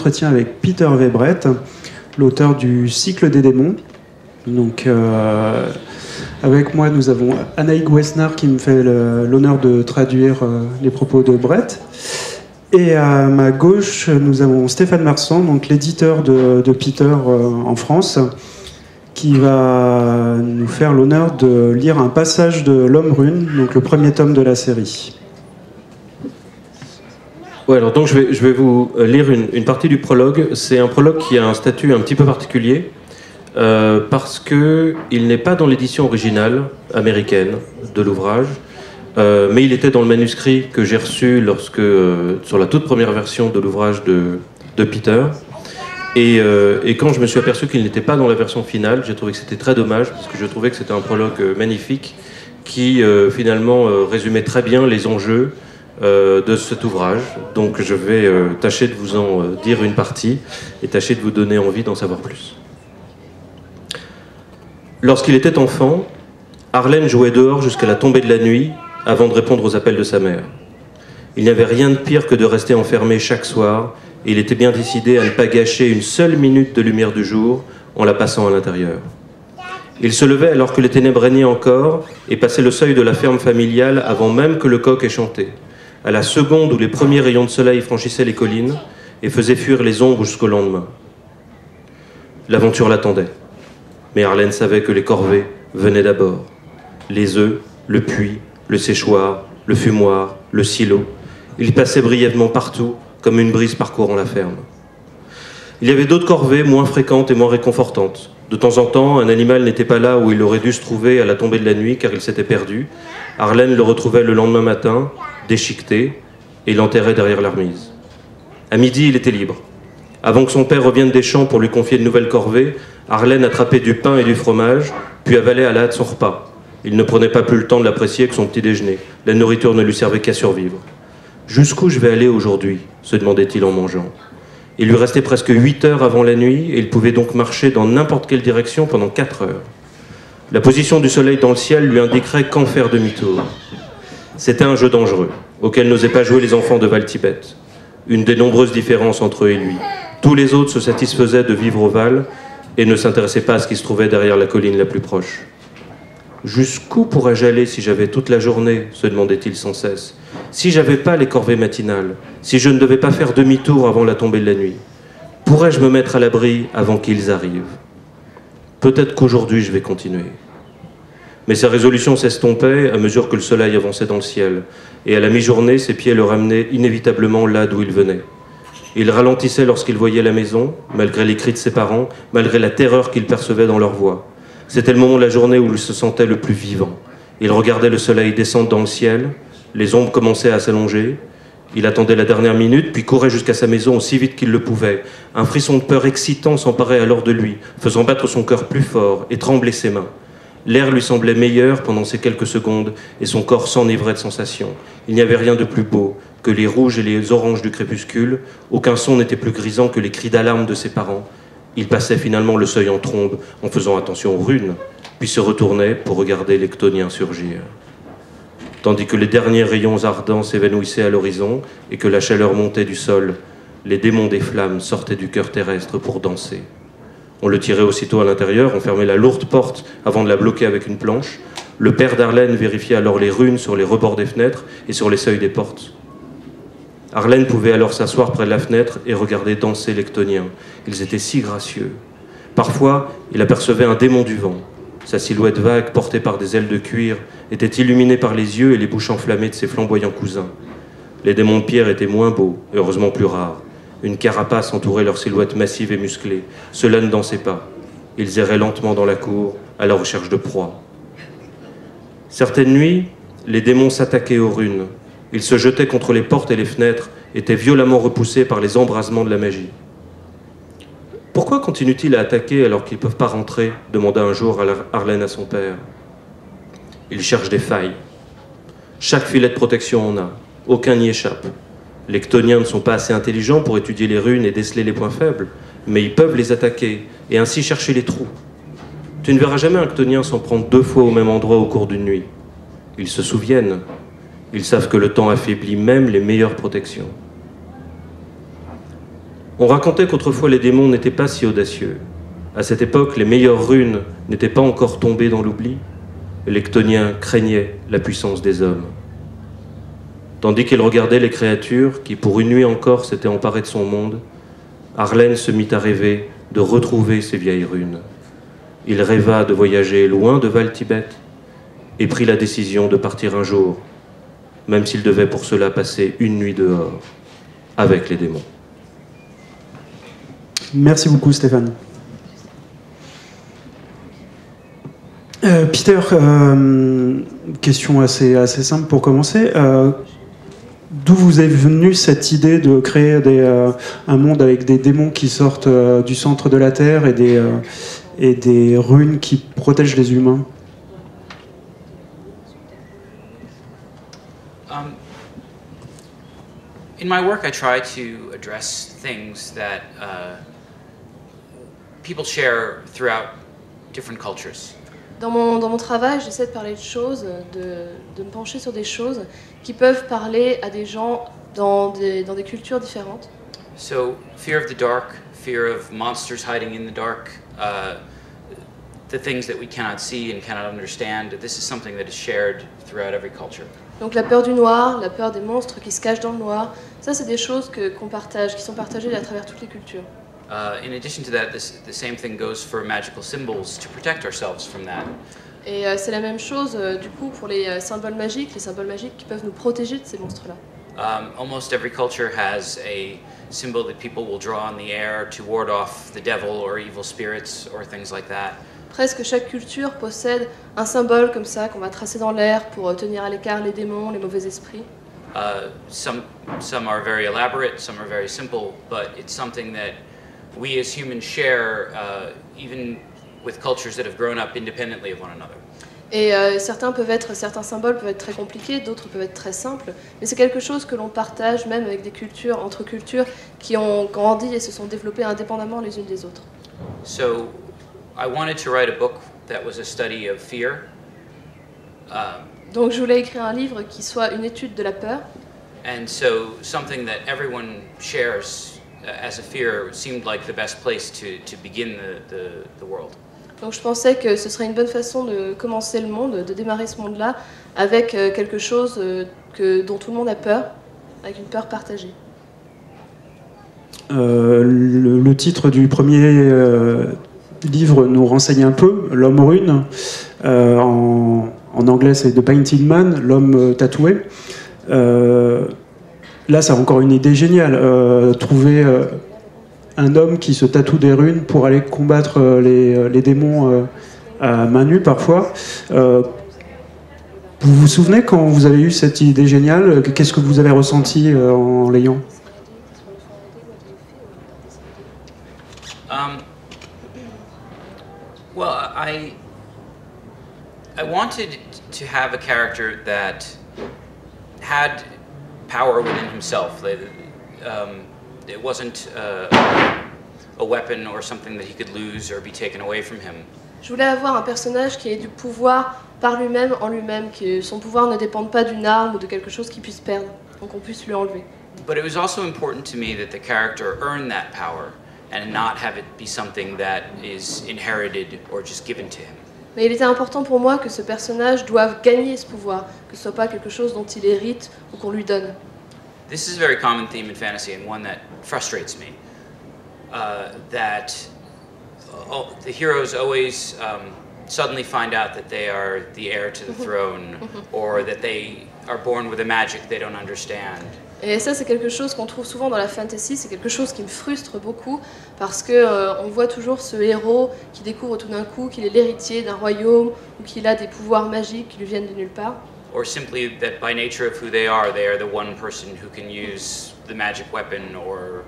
entretien avec Peter Weibret, l'auteur du Cycle des démons. Donc, avec moi, nous avons Anaïg Wessner qui me fait l'honneur de traduire les propos de Brett. Et à ma gauche, nous avons Stéphane Marsan, donc l'éditeur de Peter en France, qui va nous faire l'honneur de lire un passage de L'Homme Rune, donc le premier tome de la série. Ouais, alors donc je vais vous lire une partie du prologue. C'est un prologue qui a un statut un petit peu particulier parce qu'il n'est pas dans l'édition originale américaine de l'ouvrage, mais il était dans le manuscrit que j'ai reçu sur la toute première version de l'ouvrage de Peter. Et quand je me suis aperçu qu'il n'était pas dans la version finale, j'ai trouvé que c'était très dommage, parce que je trouvais que c'était un prologue magnifique qui finalement résumait très bien les enjeux de cet ouvrage. Donc je vais tâcher de vous en dire une partie et tâcher de vous donner envie d'en savoir plus. Lorsqu'il était enfant, Harlem jouait dehors jusqu'à la tombée de la nuit avant de répondre aux appels de sa mère. Il n'y avait rien de pire que de rester enfermé chaque soir, et il était bien décidé à ne pas gâcher une seule minute de lumière du jour en la passant à l'intérieur. Il se levait alors que les ténèbres régnaient encore et passait le seuil de la ferme familiale avant même que le coq ait chanté, à la seconde où les premiers rayons de soleil franchissaient les collines et faisaient fuir les ombres jusqu'au lendemain. L'aventure l'attendait, mais Harlem savait que les corvées venaient d'abord. Les œufs, le puits, le séchoir, le fumoir, le silo, ils passaient brièvement partout, comme une brise parcourant la ferme. Il y avait d'autres corvées moins fréquentes et moins réconfortantes. De temps en temps, un animal n'était pas là où il aurait dû se trouver à la tombée de la nuit car il s'était perdu. Harlem le retrouvait le lendemain matin, déchiqueté, et l'enterrait derrière la remise. À midi, il était libre. Avant que son père revienne des champs pour lui confier de nouvelles corvées, Harlem attrapait du pain et du fromage, puis avalait à la hâte son repas. Il ne prenait pas plus le temps de l'apprécier que son petit déjeuner. La nourriture ne lui servait qu'à survivre. « Jusqu'où je vais aller aujourd'hui ?» se demandait-il en mangeant. Il lui restait presque 8 heures avant la nuit et il pouvait donc marcher dans n'importe quelle direction pendant 4 heures. La position du soleil dans le ciel lui indiquerait quand faire demi-tour. C'était un jeu dangereux, auquel n'osaient pas jouer les enfants de Val-Tibet. Une des nombreuses différences entre eux et lui. Tous les autres se satisfaisaient de vivre au Val et ne s'intéressaient pas à ce qui se trouvait derrière la colline la plus proche. Jusqu'où pourrais-je aller si j'avais toute la journée, se demandait-il sans cesse. Si j'avais pas les corvées matinales, si je ne devais pas faire demi-tour avant la tombée de la nuit, pourrais-je me mettre à l'abri avant qu'ils arrivent? Peut-être qu'aujourd'hui je vais continuer. Mais sa résolution s'estompait à mesure que le soleil avançait dans le ciel, et à la mi-journée, ses pieds le ramenaient inévitablement là d'où il venait. Il ralentissait lorsqu'il voyait la maison, malgré les cris de ses parents, malgré la terreur qu'il percevait dans leur voix. C'était le moment de la journée où il se sentait le plus vivant. Il regardait le soleil descendre dans le ciel, les ombres commençaient à s'allonger. Il attendait la dernière minute, puis courait jusqu'à sa maison aussi vite qu'il le pouvait. Un frisson de peur excitant s'emparait alors de lui, faisant battre son cœur plus fort et trembler ses mains. L'air lui semblait meilleur pendant ces quelques secondes, et son corps s'enivrait de sensations. Il n'y avait rien de plus beau que les rouges et les oranges du crépuscule. Aucun son n'était plus grisant que les cris d'alarme de ses parents. Il passait finalement le seuil en trombe, en faisant attention aux runes, puis se retournait pour regarder les Chtoniens surgir. Tandis que les derniers rayons ardents s'évanouissaient à l'horizon et que la chaleur montait du sol, les démons des flammes sortaient du cœur terrestre pour danser. On le tirait aussitôt à l'intérieur, on fermait la lourde porte avant de la bloquer avec une planche. Le père d'Harlem vérifiait alors les runes sur les rebords des fenêtres et sur les seuils des portes. Harlem pouvait alors s'asseoir près de la fenêtre et regarder danser les Chtoniens. Ils étaient si gracieux. Parfois, il apercevait un démon du vent. Sa silhouette vague, portée par des ailes de cuir, était illuminée par les yeux et les bouches enflammées de ses flamboyants cousins. Les démons de pierre étaient moins beaux, et heureusement plus rares. Une carapace entourait leur silhouette massive et musclée. Cela ne dansait pas. Ils erraient lentement dans la cour, à la recherche de proie. Certaines nuits, les démons s'attaquaient aux runes. Ils se jetaient contre les portes et les fenêtres, étaient violemment repoussés par les embrasements de la magie. « Pourquoi continuent-ils à attaquer alors qu'ils ne peuvent pas rentrer ?» demanda un jour Harlem à son père. « Ils cherchent des failles. Chaque filet de protection en a. Aucun n'y échappe. Les Chtoniens ne sont pas assez intelligents pour étudier les runes et déceler les points faibles, mais ils peuvent les attaquer et ainsi chercher les trous. Tu ne verras jamais un Chtonien s'en prendre 2 fois au même endroit au cours d'une nuit. Ils se souviennent. Ils savent que le temps affaiblit même les meilleures protections. On racontait qu'autrefois les démons n'étaient pas si audacieux. À cette époque, les meilleures runes n'étaient pas encore tombées dans l'oubli. Les Chtoniens craignaient la puissance des hommes. Tandis qu'il regardait les créatures qui, pour une nuit encore, s'étaient emparées de son monde, Arlen se mit à rêver de retrouver ces vieilles runes. Il rêva de voyager loin de Val-Tibet et prit la décision de partir un jour, même s'il devait pour cela passer une nuit dehors, avec les démons. Merci beaucoup, Stéphane. Peter, question assez simple pour commencer. D'où vous est venue cette idée de créer un monde avec des démons qui sortent du centre de la Terre et des runes qui protègent les humains? In my work, I try to address things that people share throughout different cultures. Dans mon travail, j'essaie de parler de choses, de me pencher sur des choses qui peuvent parler à des gens dans des cultures différentes. So, fear of the dark, fear of monsters hiding in the dark, the things that we cannot see and cannot understand, this is something that is shared throughout every culture. Donc la peur du noir, la peur des monstres qui se cachent dans le noir, ça c'est des choses qu'on partage, qui sont partagées à travers toutes les cultures. In addition to that, the same thing goes for magical symbols to protect ourselves from that. Et c'est la même chose du coup pour les symboles magiques qui peuvent nous protéger de ces monstres-là. Almost every culture has a symbol that people will draw on the air to ward off the devil or evil spirits or things like that. Presque chaque culture possède un symbole comme ça qu'on va tracer dans l'air pour tenir à l'écart les démons, les mauvais esprits. Some are very elaborate, some are very simple, but it's something that we as humans share even with cultures that have grown up independently of one another. Et certains symboles peuvent être très compliqués, d'autres peuvent être très simples, mais c'est quelque chose que l'on partage même avec des cultures, entre cultures qui ont grandi et se sont développées indépendamment les unes des autres. So, I wanted to write a book that was a study of fear. Donc je voulais écrire un livre qui soit une étude de la peur. And so something that everyone shares as a fear seemed like the best place to begin the world. Donc je pensais que ce serait une bonne façon de commencer le monde, de démarrer ce monde-là avec quelque chose dont tout le monde a peur, avec une peur partagée. Le titre du premier livre nous renseigne un peu, L'homme rune. En anglais, c'est The Painted Man, l'homme tatoué. Là, c'est encore une idée géniale. Trouver un homme qui se tatoue des runes pour aller combattre les démons à main nue parfois. Vous vous souvenez quand vous avez eu cette idée géniale, qu'est-ce que vous avez ressenti en l'ayant? Well, I wanted to have a character that had power within himself. It wasn't a weapon or something that he could lose or be taken away from him. Je voulais avoir un personnage qui ait du pouvoir par lui-même, en lui-même, que son pouvoir ne dépende pas d'une arme ou de quelque chose qu'il puisse perdre, donc on puisse lui enlever. But it was also important to me that the character earn that power and not have it be something that is inherited or just given to him. Mais il était important pour moi que ce personnage doive gagner ce pouvoir, que ce soit pas quelque chose dont il hérite ou qu'on lui donne. This is a very common theme in fantasy and one that frustrates me. That the heroes always suddenly find out that they are the heir to the throne or that they are born with a magic they don't understand. Et ça, c'est quelque chose qu'on trouve souvent dans la fantasy, c'est quelque chose qui me frustre beaucoup parce que on voit toujours ce héros qui découvre tout d'un coup qu'il est l'héritier d'un royaume ou qu'il a des pouvoirs magiques qui lui viennent de nulle part. Or simply that by nature of who they are the one person who can use the magic weapon or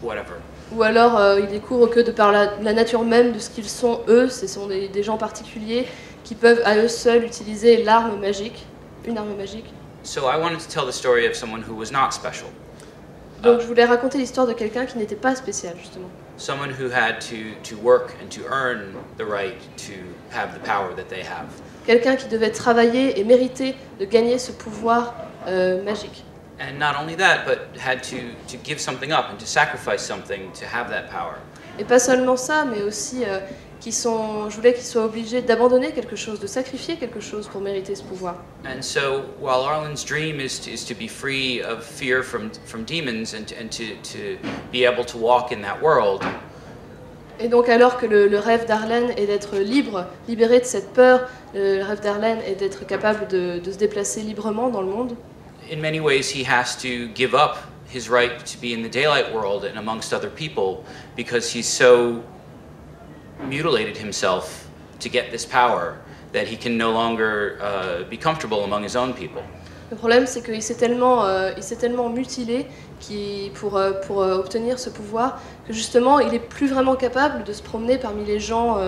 whatever. Ou alors ils découvrent que de par la nature même de ce qu'ils sont eux, ce sont des gens particuliers qui peuvent à eux seuls utiliser l'arme magique, une arme magique. So I wanted to tell the story of someone who was not special. Donc je voulais raconter l'histoire de quelqu'un qui n'était pas spécial justement. Someone who had to work and to earn the right to have the power that they have. Quelqu'un qui devait travailler et mériter de gagner ce pouvoir magique. And not only that, but had to give something up and to sacrifice something to have that power. Et pas seulement ça, mais aussi je voulais qu'ils soient obligés d'abandonner quelque chose, de sacrifier quelque chose pour mériter ce pouvoir. And so, while Arlen's dream is to be free of fear from demons and to be able to walk in that world. Et donc alors que le rêve d'Arlen est d'être libre, libéré de cette peur, le rêve d'Arlen est d'être capable de se déplacer librement dans le monde. In many ways, he has to give up his right to be in the daylight world and amongst other people because he's so mutilated himself to get this power that he can no longer be comfortable among his own people. Le problème, c'est qu'il s'est tellement mutilé pour obtenir ce pouvoir que justement, il n'est plus vraiment capable de se promener parmi les gens,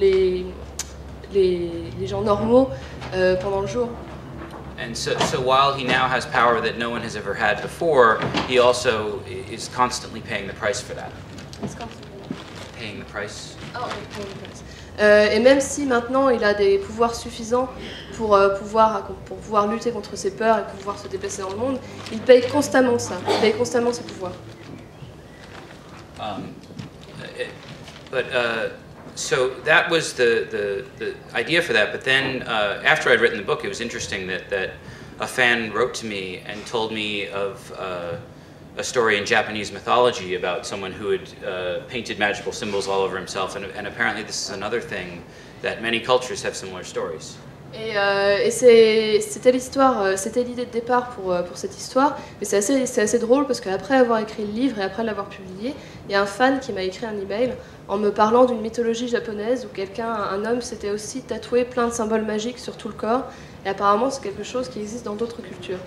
les gens normaux pendant le jour. And so while he now has power that no one has ever had before, he also is constantly paying the price for that. Paying the price. Et même si maintenant il a des pouvoirs suffisants pour pouvoir lutter contre ses peurs et pouvoir se déplacer dans le monde, il paye constamment ça, il paye constamment ses pouvoirs. So that was the idea for that. But then after I'd written the book, it was interesting that a fan wrote to me and told me of a story in Japanese mythology about someone who had painted magical symbols all over himself. And apparently this is another thing that many cultures have similar stories. Et c'était l'idée de départ pour cette histoire, mais c'est assez drôle parce qu'après avoir écrit le livre et après l'avoir publié, il y a un fan qui m'a écrit un email en me parlant d'une mythologie japonaise où un homme s'était aussi tatoué plein de symboles magiques sur tout le corps, et apparemment c'est quelque chose qui existe dans d'autres cultures.